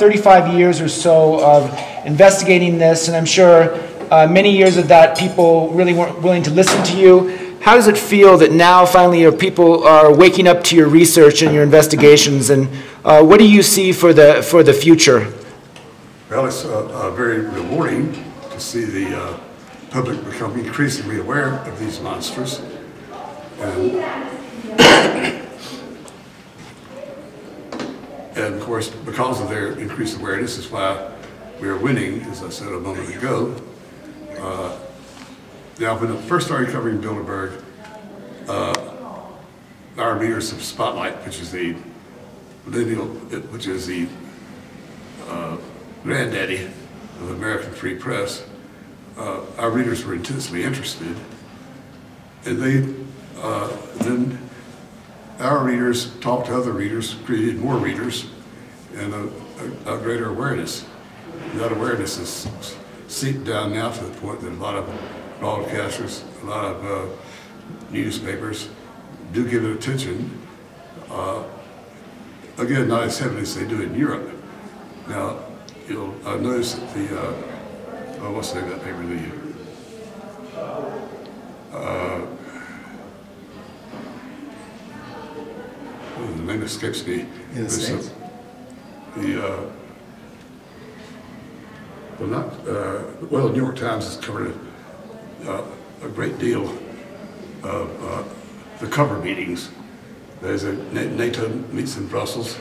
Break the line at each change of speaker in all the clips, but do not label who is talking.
35 years or so of investigating this, and I'm sure many years of that people really weren't willing to listen to you. How does it feel that now finally your people are waking up to your research and your investigations, and what do you see for the future?
Well, it's very rewarding to see the public become increasingly aware of these monsters. And of course, because of their increased awareness is why we are winning, as I said a moment ago. Now, when I first started covering Bilderberg, our readers of Spotlight, which is the granddaddy of American free press, our readers were intensely interested, and then our readers talked to other readers, created more readers, and a greater awareness. And that awareness is seeped down now to the point that a lot of broadcasters, a lot of newspapers do give it attention. Again, not as heavily as they do in Europe. Now, you'll notice that the, what's the name of that paper? The name escapes me.
In the States?
Well, the New York Times has covered a great deal of the cover meetings. There's NATO meets in Brussels,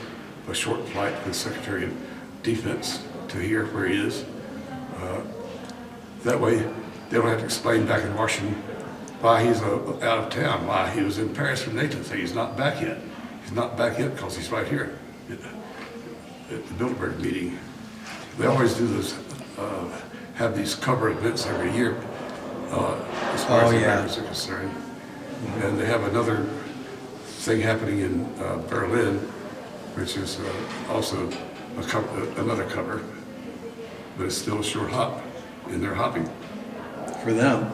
a short flight with the Secretary of Defense to hear where he is. That way, they don't have to explain back in Washington why he's out of town, why he was in Paris for NATO. Say he's not back yet. He's not back yet because he's right here at the Bilderberg meeting. They always do this, have these cover events every year, as far as the Americans are concerned. And they have another thing happening in Berlin, which is also another cover, but it's still a short hop, and they're hopping.
For them.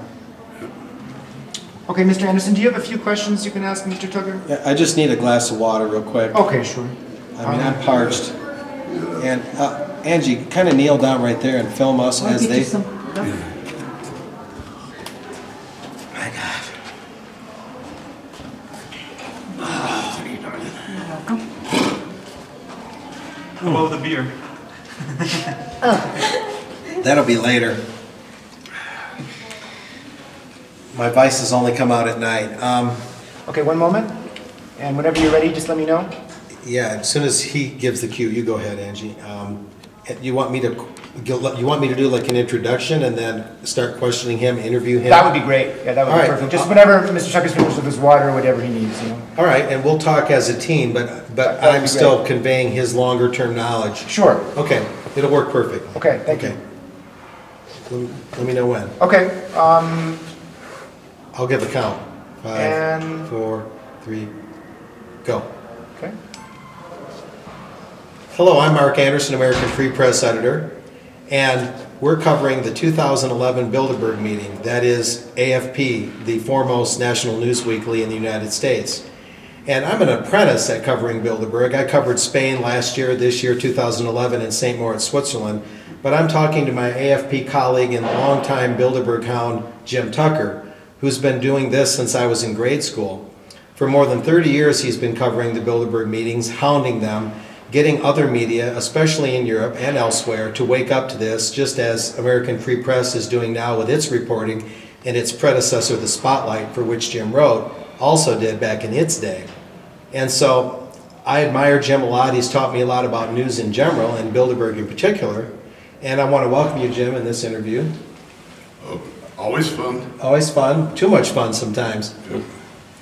Okay, Mr. Anderson, do you have a few questions you can ask Mr. Tucker?
Yeah, I just need a glass of water real quick.
Okay, sure.
I mean, I'm parched. And Angie, kind of kneel down right there and film us as they... My God.
How about the beer?
That'll be later. My vices only come out at night.
Okay, one moment. And whenever you're ready, just let me know.
Yeah, as soon as he gives the cue, you go ahead, Angie. You want me to do like an introduction and then start questioning him, interview him?
That would be great. Yeah, that would be perfect. Just whenever Mr. Tucker's finished with his water or whatever he needs, you know.
All right, and we'll talk as a team, but I'm still conveying his longer term knowledge.
Sure.
Okay, it'll work perfect.
Okay, thank you.
Let me know when.
Okay.
I'll give a count. 5, 4, 3, go.
Okay.
Hello, I'm Mark Anderson, American Free Press editor, and we're covering the 2011 Bilderberg meeting. That is AFP, the foremost national news weekly in the United States. And I'm an apprentice at covering Bilderberg. I covered Spain last year, this year, 2011, in St. Moritz, Switzerland. But I'm talking to my AFP colleague and longtime Bilderberg hound, Jim Tucker, who's been doing this since I was in grade school. For more than 30 years, he's been covering the Bilderberg meetings, hounding them, getting other media, especially in Europe and elsewhere, to wake up to this, just as American Free Press is doing now with its reporting, and its predecessor, the Spotlight, for which Jim wrote, also did back in its day. And so I admire Jim a lot. He's taught me a lot about news in general, and Bilderberg in particular. And I want to welcome you, Jim, in this interview.
Oh, always fun.
Always fun. Too much fun sometimes. Yep.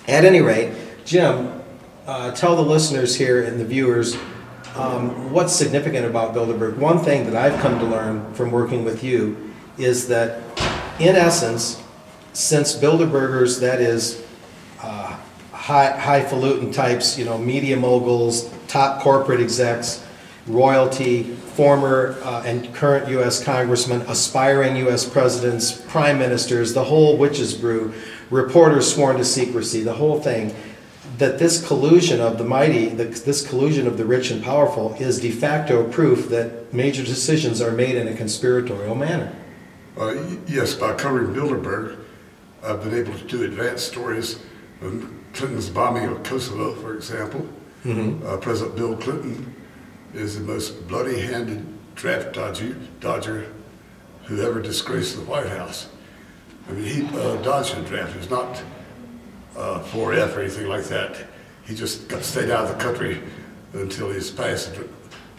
At any rate, Jim, tell the listeners here and the viewers what's significant about Bilderberg. One thing that I've come to learn from working with you is that, in essence, since Bilderbergers, that is, highfalutin types, you know, media moguls, top corporate execs, royalty, former and current U.S. congressmen, aspiring U.S. presidents, prime ministers, the whole witch's brew, reporters sworn to secrecy, the whole thing, that this collusion of the mighty, this collusion of the rich and powerful is de facto proof that major decisions are made in a conspiratorial manner.
Yes, by covering Bilderberg, I've been able to do advanced stories of Clinton's bombing of Kosovo, for example. President Bill Clinton is the most bloody-handed draft dodger who ever disgraced the White House. I mean, he dodged a draft. It was not 4F or anything like that. He just stayed out of the country until he was past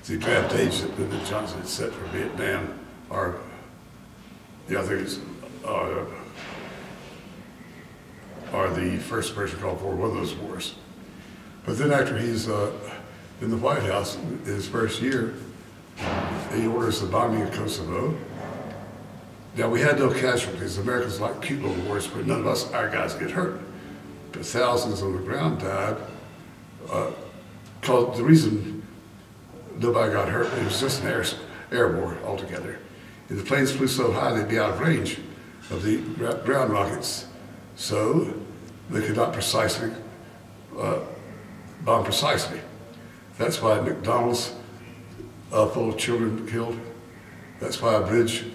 the draft age that Lyndon Johnson had set for Vietnam, or the others are the first person called for one of those wars. But then after he's in the White House, in his first year, he orders the bombing of Kosovo. Now, we had no casualties. Americans like cute little wars, but none of us, our guys, get hurt. But thousands on the ground died. The reason nobody got hurt, it was just an air war altogether. If the planes flew so high, they'd be out of range of the ground rockets. So they could not precisely bomb precisely. That's why McDonald's full of children killed. That's why a bridge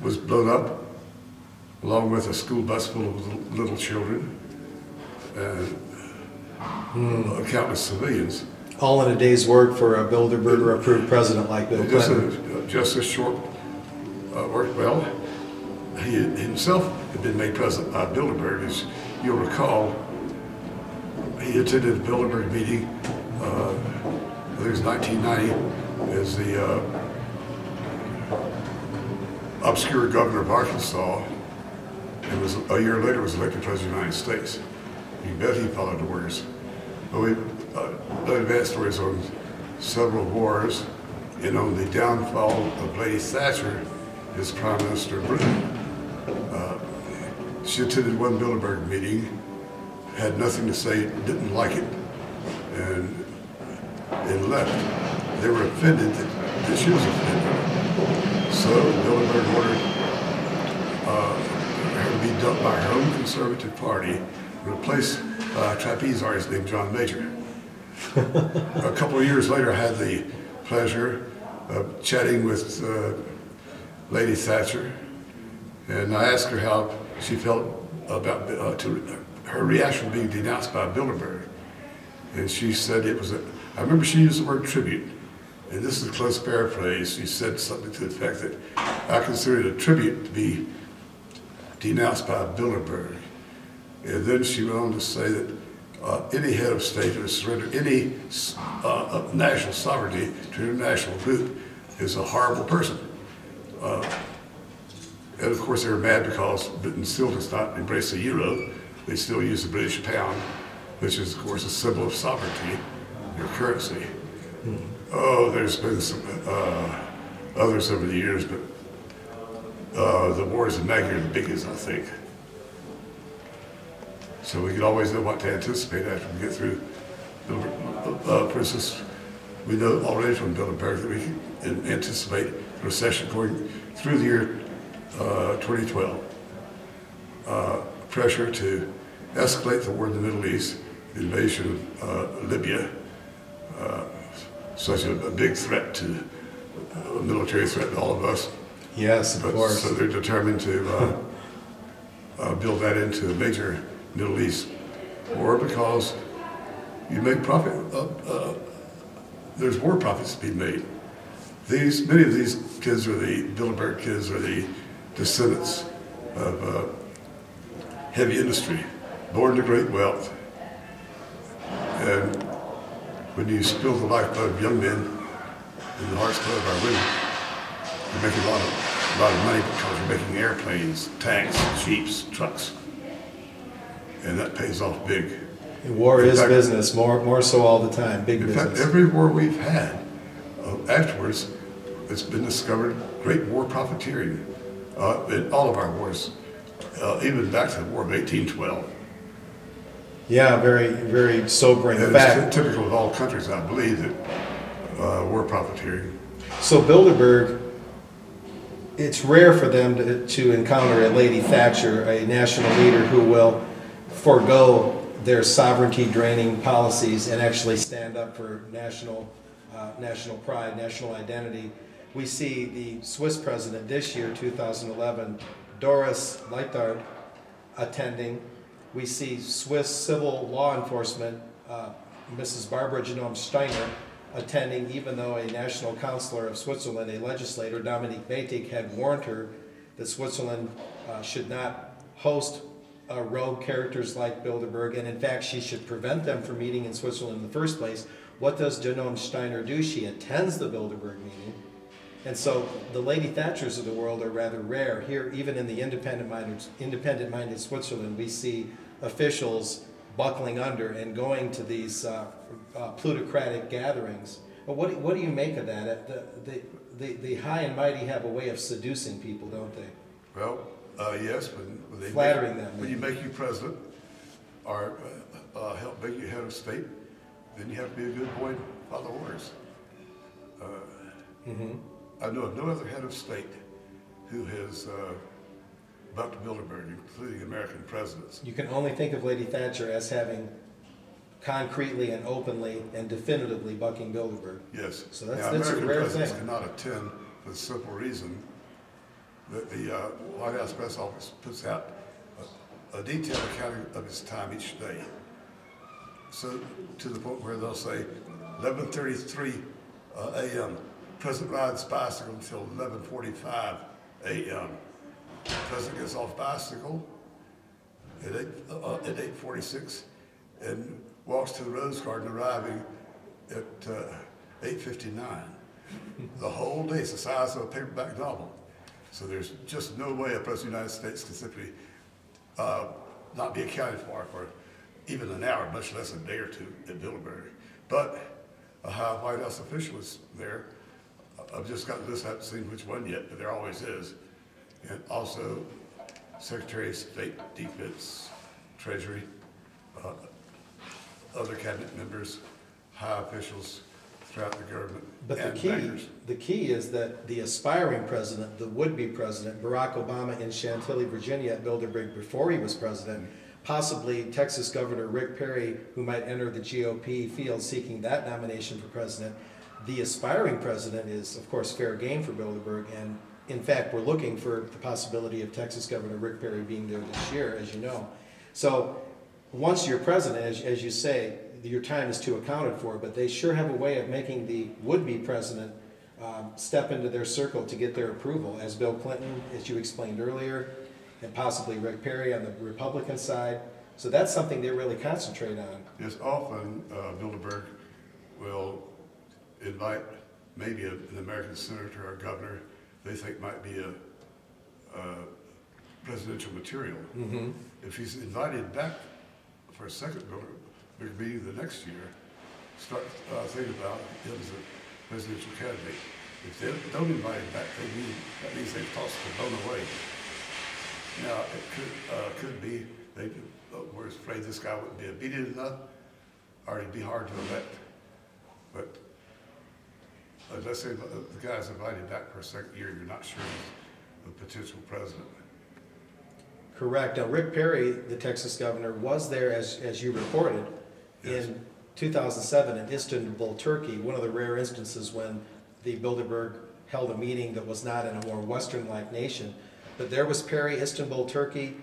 was blown up, along with a school bus full of little children and countless civilians.
All in a day's work for a Bilderberg-approved president like Bill Clinton.
Just a short work. Well, he himself had been made president by Bilderberg. As you'll recall, he attended a Bilderberg meeting, I think it was 1990, as the obscure governor of Arkansas, and a year later was elected president of the United States. You bet he followed the orders. But we've done advanced stories on several wars and on the downfall of Lady Thatcher as Prime Minister of Britain. She attended one Bilderberg meeting, had nothing to say, didn't like it, and left. They were offended that she was offended. So Bilderberg ordered her to be dumped by her own conservative party, replaced by a trapeze artist named John Major. A couple of years later, I had the pleasure of chatting with Lady Thatcher, and I asked her how she felt about her reaction being denounced by Bilderberg. And she said it was I remember she used the word tribute, and this is a close paraphrase. She said something to the effect that I consider it a tribute to be denounced by Bilderberg. And then she went on to say that any head of state who has surrendered any national sovereignty to an international group is a horrible person. And of course, they were mad because Britain still does not embrace the euro. They still use the British pound, which is, of course, a symbol of sovereignty, your currency. Oh, there's been some others over the years, but the wars in Maggie are the biggest, I think. So we can always know what to anticipate after we get through. For instance, we know already from Bilderberg that we can anticipate a recession going through the year 2012. Pressure to escalate the war in the Middle East, the invasion of Libya, such a big threat to, a military threat to all of us.
Yes, of course.
So they're determined to build that into a major Middle East war because you make profit. There's more profits to be made. Many of these kids are the Bilderberg kids, are the descendants of heavy industry, born to great wealth. And when you spill the lifeblood of young men in the heart's blood of our women, you're making a lot of money because you're making airplanes, tanks, jeeps, trucks. And that pays off big.
War is business, more so all the time, big business.
In fact, every war we've had afterwards, it's been discovered great war profiteering in all of our wars, even back to the War of 1812.
Yeah, very, very sobering
And
fact.
it's typical of all countries, I believe, that war profiteering.
So Bilderberg, it's rare for them to encounter a Lady Thatcher, a national leader who will forego their sovereignty draining policies and actually stand up for national pride, national identity. We see the Swiss president this year, 2011, Doris Leitard, attending. We see Swiss civil law enforcement, Mrs. Barbara Genome Steiner, attending, even though a national counselor of Switzerland, a legislator, Dominique Betig, had warned her that Switzerland should not host rogue characters like Bilderberg, and in fact she should prevent them from meeting in Switzerland in the first place. What does Genome Steiner do? She attends the Bilderberg meeting. And so the Lady Thatchers of the world are rather rare. Here, even in the independent-minded Switzerland, we see officials buckling under and going to these plutocratic gatherings. But what do you make of that? The high and mighty have a way of seducing people, don't they?
Well, yes, when they
flattering them.
When you make you president or help make you head of state, then you have to be a good boy and follow orders. I know of no other head of state who has bucked Bilderberg, including American presidents.
You can only think of Lady Thatcher as having concretely and openly and definitively bucking Bilderberg.
Yes.
So that's
American
a rare
presidents
thing.
cannot attend for the simple reason that the White House press office puts out a detailed accounting of his time each day. So to the point where they'll say 11:33 a.m. President rides bicycle until 11:45 a.m. President gets off bicycle at 8:46 and walks to the Rose Garden, arriving at 8:59. The whole day, it's the size of a paperback novel. So there's just no way a president of the United States can simply not be accounted for even an hour, much less a day or two at Bilderberg. But a high White House official is there. I've just got this, I haven't seen which one yet, but there always is. And also Secretary of State, Defense, Treasury, other cabinet members, high officials throughout the government.
But
bankers.
the key is that the aspiring president, the would-be president, Barack Obama in Chantilly, Virginia at Bilderberg before he was president, possibly Texas Governor Rick Perry, who might enter the GOP field seeking that nomination for president. The aspiring president is, of course, fair game for Bilderberg, and in fact, we're looking for the possibility of Texas Governor Rick Perry being there this year, as you know. So once you're president, as you say, your time is too accounted for, but they sure have a way of making the would-be president step into their circle to get their approval, as Bill Clinton, as you explained earlier, and possibly Rick Perry on the Republican side. So that's something they really concentrate on.
Yes, often Bilderberg will invite maybe an American senator or governor they think might be a presidential material. If he's invited back for a second Bilderberg meeting the next year, start thinking about him as a presidential candidate. If they don't invite him back, that means they've tossed the bone away. Now, it could be they were afraid this guy wouldn't be obedient enough, or he'd be hard to elect. But let's say the guy's invited back for a second year, you're not sure he's a potential president.
Correct. Now, Rick Perry, the Texas governor, was there, as you reported,
yes,
in 2007 in Istanbul, Turkey, one of the rare instances when the Bilderberg held a meeting that was not in a more Western-like nation. But there was Perry, Istanbul, Turkey.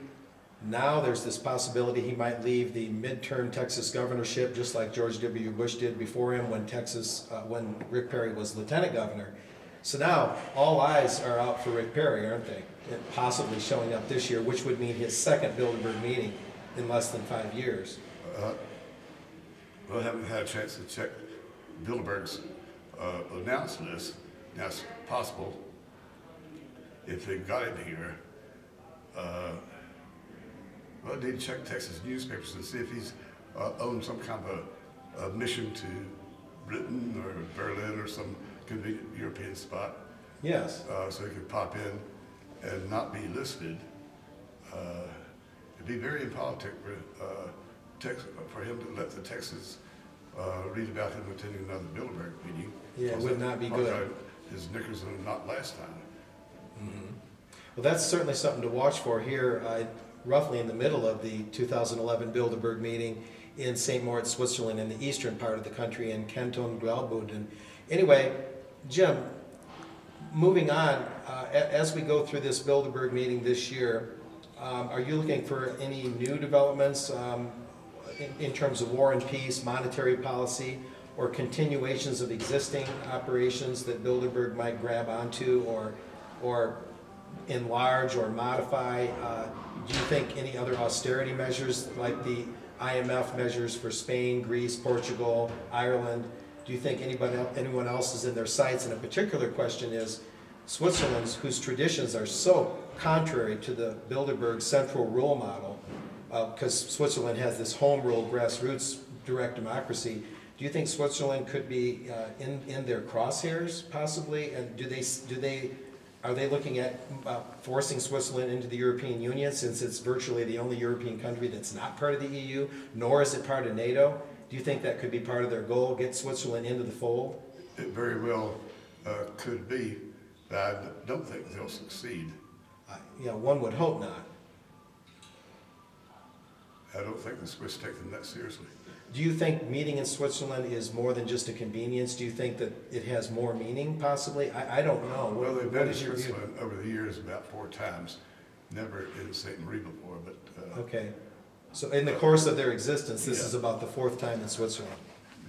Now there's this possibility he might leave the midterm Texas governorship, just like George W. Bush did before him when Rick Perry was lieutenant governor. So now all eyes are out for Rick Perry, aren't they? And possibly showing up this year, which would mean his second Bilderberg meeting in less than 5 years.
Well, I haven't had a chance to check Bilderberg's announce list. Now it's possible if they've got him here. Well, I need to check Texas newspapers and see if he's on some kind of a mission to Britain or Berlin or some convenient European spot.
Yes.
So he could pop in and not be listed. It'd be very impolitic for him to let the Texans read about him attending another Bilderberg meeting.
Yeah, it would not be good.
His knickers in a knot last time.
Well, that's certainly something to watch for here. roughly in the middle of the 2011 Bilderberg meeting in St. Moritz, Switzerland, in the eastern part of the country, in Canton Graubünden. Anyway, Jim, moving on, as we go through this Bilderberg meeting this year, are you looking for any new developments in terms of war and peace, monetary policy, or continuations of existing operations that Bilderberg might grab onto or enlarge or modify? Do you think any other austerity measures like the IMF measures for Spain, Greece, Portugal, Ireland, do you think anyone else is in their sights? And a particular question is Switzerland's, whose traditions are so contrary to the Bilderberg central rule model, because Switzerland has this home rule, grassroots, direct democracy. Do you think Switzerland could be in their crosshairs possibly? And are they looking at forcing Switzerland into the European Union, since it's virtually the only European country that's not part of the EU, nor is it part of NATO? Do you think that could be part of their goal, get Switzerland into the fold?
It very well could be, but I don't think they'll succeed.
One would hope not.
I don't think the Swiss take them that seriously.
Do you think meeting in Switzerland is more than just a convenience? Do you think that it has more meaning, possibly? I don't know.
Well, they've been to Switzerland over the years about 4 times. Never in St. Marie before, but...
okay. So in the course of their existence, this is about the 4th time in Switzerland?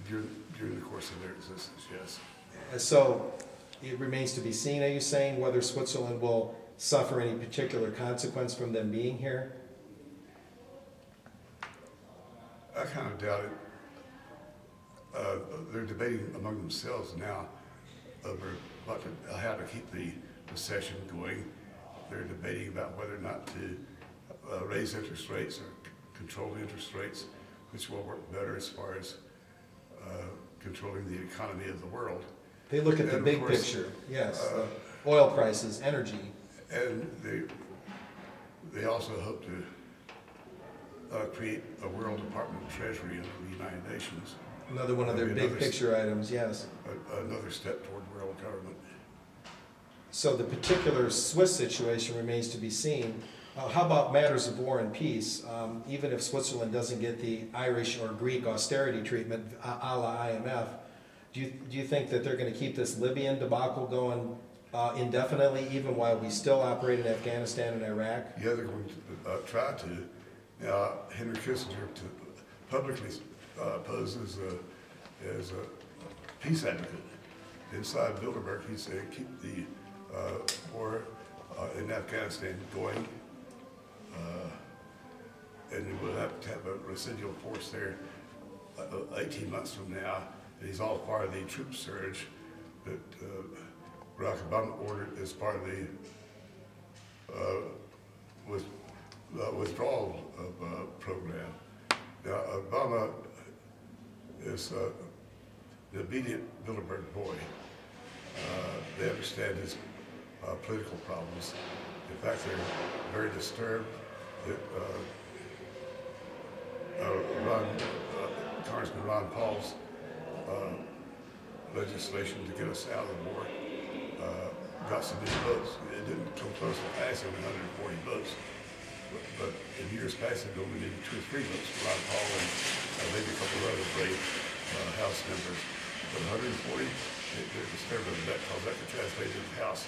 During the course of their existence, yes.
So it remains to be seen, are you saying, whether Switzerland will suffer any particular consequence from them being here?
I kind of doubt it. They're debating among themselves now over how to keep the recession going. They're debating about whether or not to raise interest rates or control interest rates, which will work better as far as controlling the economy of the world.
They look at the big picture, yes, oil prices, energy.
And they also hope to create a World Department of Treasury under the United Nations.
Another one of their big picture items, yes.
Another step toward world government.
So the particular Swiss situation remains to be seen. How about matters of war and peace? Even if Switzerland doesn't get the Irish or Greek austerity treatment a la IMF, do you think that they're going to keep this Libyan debacle going indefinitely, even while we still operate in Afghanistan and Iraq?
Yeah, they're going to try to. Now, Henry Kissinger publicly poses as a peace advocate. Inside Bilderberg, he said keep the war in Afghanistan going, and we'll have to have a residual force there 18 months from now. And he's all part of the troop surge that Barack Obama ordered as part of the withdrawal program. Now, Obama is an obedient Bilderberg boy. They understand his political problems. In fact, they're very disturbed that Congressman Ron Paul's legislation to get us out of the war got so many votes. It didn't come close to passing 140 votes. But in years past, it only needed 2 or 3 votes for Ron Paul and maybe a couple of other brave House members. But 140, they're disturbed over that because that could translate into the House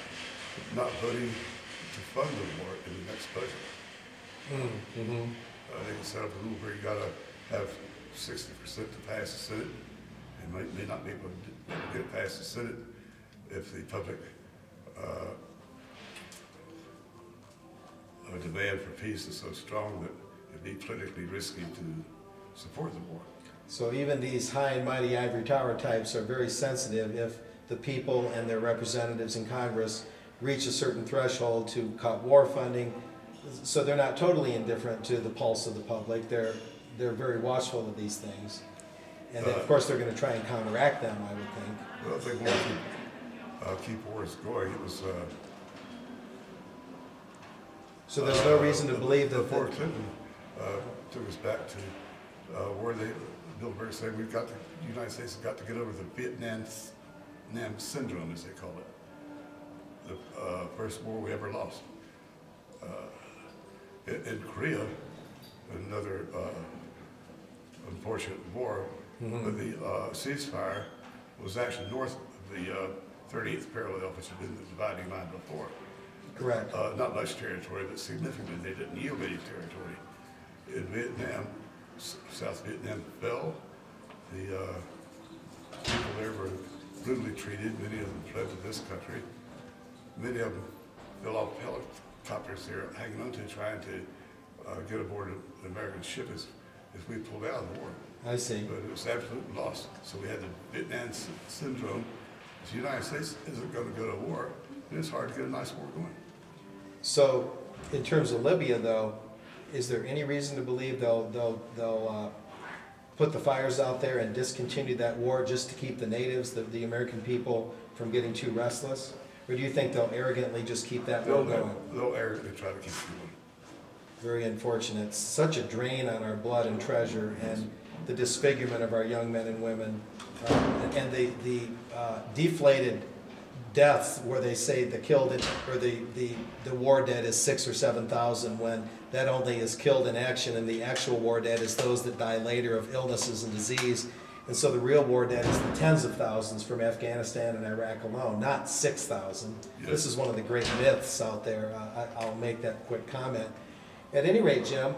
not voting to fund the war in the next budget.
Mm-hmm.
They can set up a rule where you got to have 60% to pass the Senate, and may not be able to get it past the Senate if the public demand for peace is so strong that it'd be politically risky to support the war.
So even these high and mighty ivory tower types are very sensitive if the people and their representatives in Congress reach a certain threshold to cut war funding. So they're not totally indifferent to the pulse of the public. They're very watchful of these things. And then, of course, they're going to try and counteract them, I would think.
Well, I think once we keep wars going, it was...
So there's no reason to believe that...
Before Clinton took us back to where Bilderberg said the United States has got to get over the Vietnam syndrome, as they call it. The first war we ever lost. In Korea, another unfortunate war, but the ceasefire was actually north of the 30th parallel, which had been the dividing line before.
Correct.
Not much territory, but significantly, they didn't yield any territory. In Vietnam, South Vietnam fell. The people there were brutally treated. Many of them fled to this country. Many of them fell off helicopters there, hanging on to, trying to get aboard an American ship as we pulled out of the war.
I see.
But it was absolute loss. So we had the Vietnam syndrome. The United States isn't going to go to war, and it's hard to get a nice war going.
So, in terms of Libya, though, is there any reason to believe they'll put the fires out there and discontinue that war just to keep the natives, the American people, from getting too restless? Or do you think they'll arrogantly just keep that war going?
They'll arrogantly try to keep it going.
Very unfortunate. It's such a drain on our blood and treasure, and the disfigurement of our young men and women, and the deflated deaths where they say the killed or the war dead is 6,000 or 7,000, when that only is killed in action, and the actual war dead is those that die later of illnesses and disease. And so the real war dead is the tens of thousands from Afghanistan and Iraq alone, not 6,000.
Yes.
This is one of the great myths out there. I'll make that quick comment. At any rate, Jim,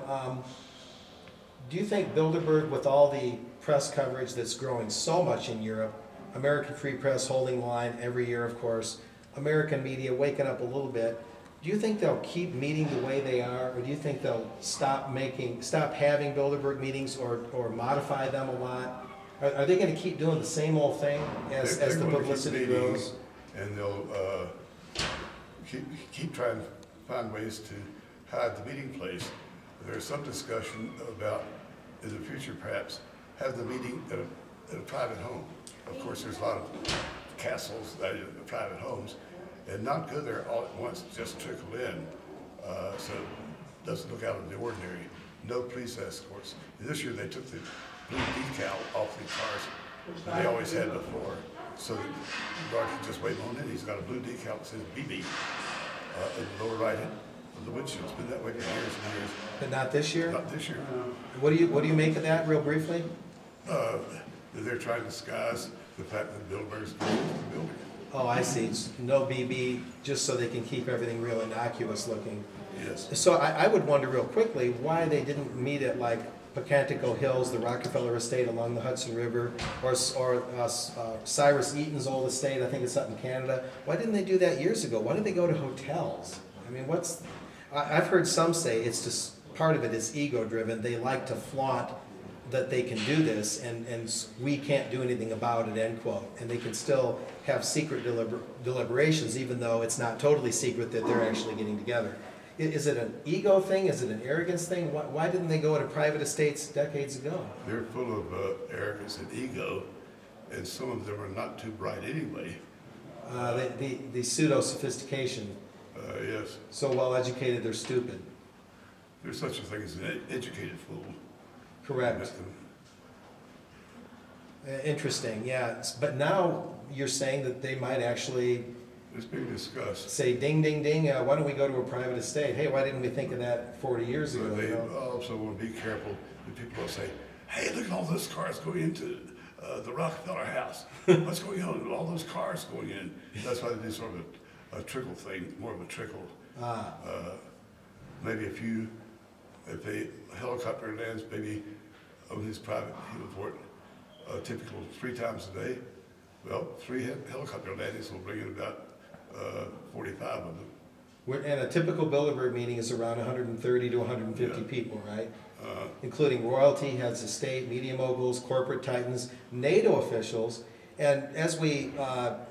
do you think Bilderberg, with all the press coverage that's growing so much in Europe, American Free Press holding line every year, of course, American media waking up a little bit, do you think they'll keep meeting the way they are, or do you think they'll stop having Bilderberg meetings, or modify them a lot? Are they going to keep doing the same old thing as the publicity grows?
And they'll keep trying to find ways to hide the meeting place. There's some discussion about, in the future perhaps, have the meeting at a private home. Of course, there's a lot of castles, private homes, and not go there all at once, just trickle in, so it doesn't look out of the ordinary. No police escorts. And this year they took the blue decal off the cars that they always had before, so that the guard can just wave on in. He's got a blue decal that says BB in the lower right hand of the windshield. It's been that way for years and years.
But not this year?
Not this year.
What do you make of that, real briefly?
They're trying to disguise the fact that Bilderberg's going into the building.
Oh, I see. It's no BB, just so they can keep everything real innocuous looking.
Yes.
So I would wonder real quickly why they didn't meet at like Pocantico Hills, the Rockefeller estate along the Hudson River, or Cyrus Eaton's old estate, I think it's up in Canada. Why didn't they do that years ago? Why did they go to hotels? I mean, I've heard some say it's just, part of it is ego driven. They like to flaunt that they can do this, and we can't do anything about it, end quote. And they can still have secret deliberations, even though it's not totally secret that they're actually getting together. Is it an ego thing? Is it an arrogance thing? Why didn't they go to private estates decades ago?
They're full of arrogance and ego, and some of them are not too bright anyway.
The pseudo-sophistication.
Yes.
So well educated, they're stupid.
There's such a thing as an educated fool.
Correct. Interesting, yeah. But now you're saying that they might actually...
It's being discussed.
Say, ding, ding, ding, why don't we go to a private estate? Hey, why didn't we think of that 40 years ago?
But they also want to be careful that people will say, hey, look at all those cars going into the Rockefeller house. What's going on with all those cars going in? That's why they do sort of a trickle thing, more of a trickle. Maybe if a helicopter lands maybe on his private heliport, typical 3 times a day, well, 3 helicopter landings will bring in about 45 of them.
And a typical Bilderberg meeting is around 130 to 150 people, right? Including royalty, heads of state, media moguls, corporate titans, NATO officials. And as we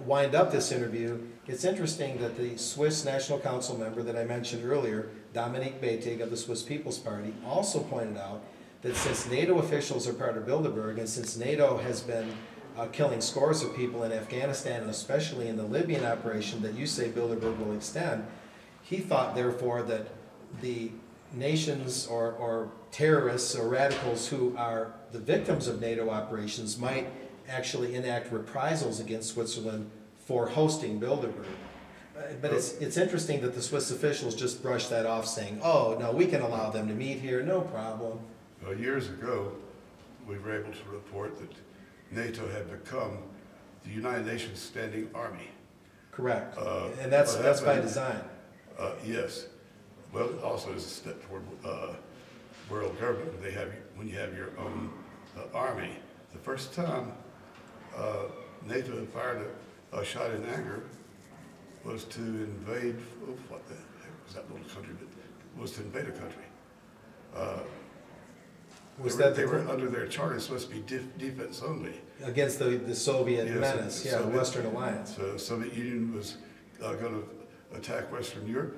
wind up this interview, it's interesting that the Swiss National Council member that I mentioned earlier, Dominique Beitig of the Swiss People's Party, also pointed out that since NATO officials are part of Bilderberg, and since NATO has been killing scores of people in Afghanistan, and especially in the Libyan operation that you say Bilderberg will extend, he thought, therefore, that the nations or terrorists or radicals who are the victims of NATO operations might actually enact reprisals against Switzerland for hosting Bilderberg. But it's interesting that the Swiss officials just brushed that off, saying, "Oh no, we can allow them to meet here, no problem."
Years ago, we were able to report that NATO had become the United Nations Standing Army.
Correct, and that's by design.
Yes. Well, it also is a step toward world government. When you have your own army. The first time NATO had fired a shot in anger was to invade. What the heck was that little country? But was to invade a country. They were under their charter supposed to be defense only
Against the Soviet menace, the Western Alliance.
So the Soviet Union was going to attack Western Europe.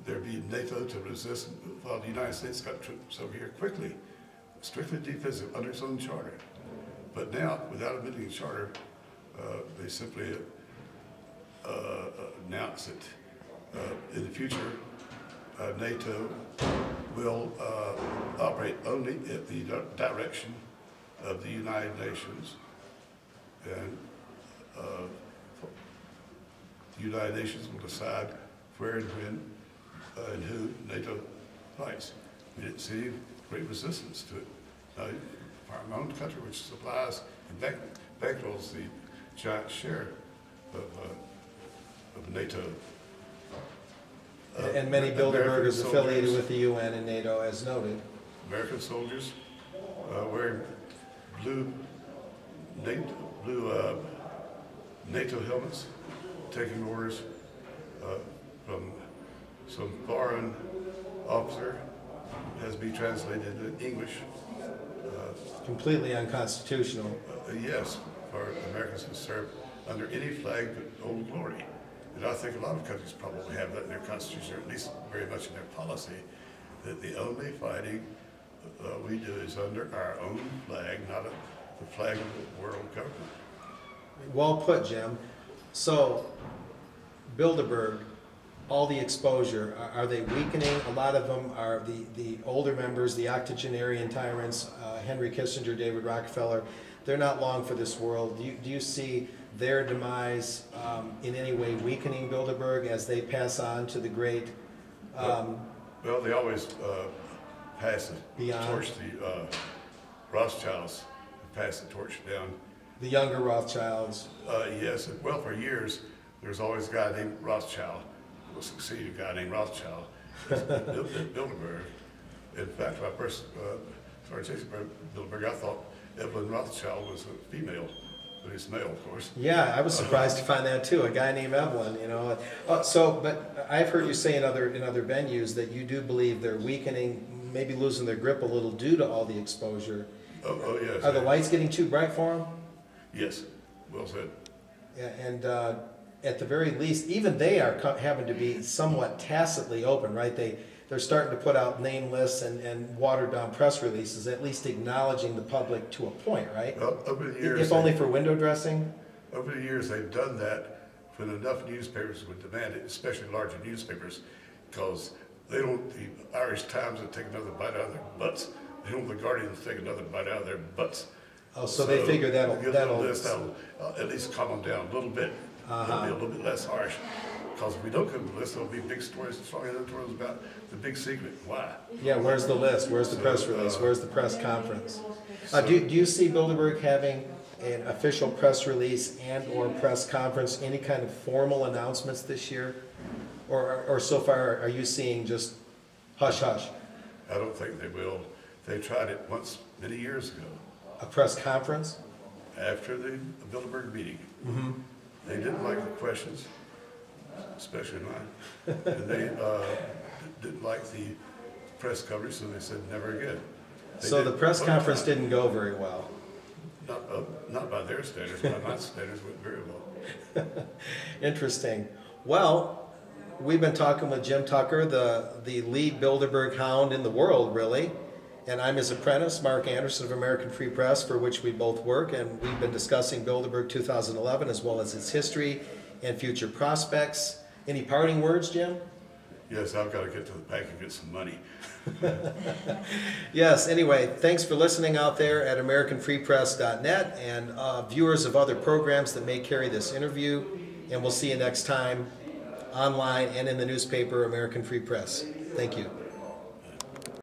There'd be NATO to resist, while the United States got troops over here quickly, strictly defensive under its own charter. But now, without amending the charter, they simply announce that in the future, NATO will operate only at the direction of the United Nations, and the United Nations will decide where and when and who NATO fights. We didn't see great resistance to it. Our own country, which supplies and bankrolls the giant share of NATO.
And many Bilderberg is affiliated with the UN and NATO, as noted.
American soldiers wearing blue NATO helmets, taking orders from some foreign officer, has been translated into English.
Completely unconstitutional.
Yes, for Americans to serve under any flag but Old Glory. And I think a lot of countries probably have that in their constitution, or at least very much in their policy, that the only fighting we do is under our own flag, not the flag of the world government.
Well put, Jim. So, Bilderberg, all the exposure, are they weakening? A lot of them are the older members, the octogenarian tyrants, Henry Kissinger, David Rockefeller. They're not long for this world. Do you see their demise in any way weakening Bilderberg as they pass on to the great?
Well, they always pass the torch. The Rothschilds pass the torch down.
The younger Rothschilds.
Yes. Well, for years, there's always a guy named Rothschild who will succeed a guy named Rothschild at Bilderberg. In fact, when I first started chasing Bilderberg, I thought Evelyn Rothschild was a female, but it's male, of course.
Yeah, I was surprised to find that too. A guy named Evelyn, you know. But I've heard you say in other venues that you do believe they're weakening, maybe losing their grip a little due to all the exposure.
Oh yes.
Are the lights getting too bright for them?
Yes. Well said.
Yeah, and at the very least, even they are having to be somewhat tacitly open, right? They're starting to put out name lists and watered down press releases, at least acknowledging the public to a point, right?
Well, over the years,
if only for window dressing.
Over the years, they've done that when enough newspapers would demand it, especially larger newspapers, because they don't. The Irish Times would take another bite out of their butts. They don't. The Guardian would take another bite out of their butts.
Oh, so they figure that'll
at least calm them down a little bit. It'll be a little bit less harsh. Because if we don't come to the list, there'll be big stories, strong editorials about the big secret. Why?
Yeah, where's the list? Where's the press release? Where's the press conference? Do you see Bilderberg having an official press release and or press conference, any kind of formal announcements this year? Or so far, are you seeing just hush-hush?
I don't think they will. They tried it once many years ago.
A press conference?
After the Bilderberg meeting. Mm-hmm. They didn't like the questions, especially mine. And they didn't like the press coverage, so they said never again.
So the press conference didn't go very well.
Not by their standards, by my standards, went very well.
Interesting. Well, we've been talking with Jim Tucker, the lead Bilderberg hound in the world, really. And I'm his apprentice, Mark Anderson of American Free Press, for which we both work. And we've been discussing Bilderberg 2011 as well as its history and future prospects. Any parting words, Jim?
Yes, I've got to get to the bank and get some money.
Yes, anyway, thanks for listening out there at AmericanFreePress.net and viewers of other programs that may carry this interview. And we'll see you next time. online and in the newspaper, American Free Press. Thank you.